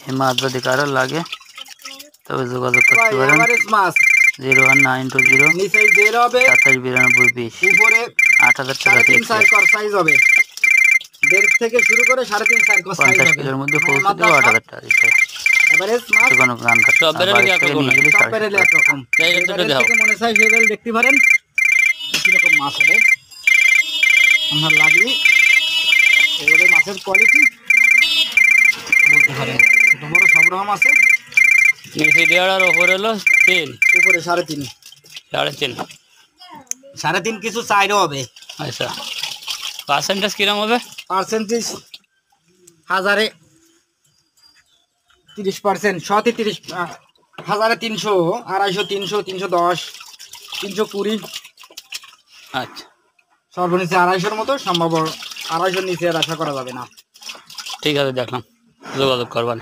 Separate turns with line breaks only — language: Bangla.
এই মাছ যদি কারো লাগে তবে যোগাযোগ করতে পারেন। 01920 279220
উপরে
8000 টাকা ফিক্স।
সাইজ হবে 1.5 থেকে শুরু করে 3.5 সাইজ
50 কিলোর মধ্যে পৌঁছে দেবো 8000 টাকা দিতে।
এভারেজ মাছ
কোনো গান কাটতে
সব বেরেলি একরকম না,
সব বেরেলি একরকম। থেকে মনে চাই সেবেল দেখতে পারেন কিরকম মাছ হবে আপনার লাগবে। এবারে মাছের কোয়ালিটি বলতে পারেন ছোট বড় সব রকম আছে।
নিচে 1.5 আর উপরে হলো 3,
উপরে 3.5
3.5
3.5 কিছু চাইরও হবে।
আচ্ছা, পার্সেন্টেজ কিরকম হবে?
পার্সেন্টেজ 1000-এ 30%, 130, 1000-এ 300, 250, 300, 310, 320।
আচ্ছা
সর্বনিচে 250-এর মতো সম্ভব। 250-এর নিচে আর আশা করা যাবে না।
ঠিক আছে, দেখলাম, যোগাযোগ করবেন।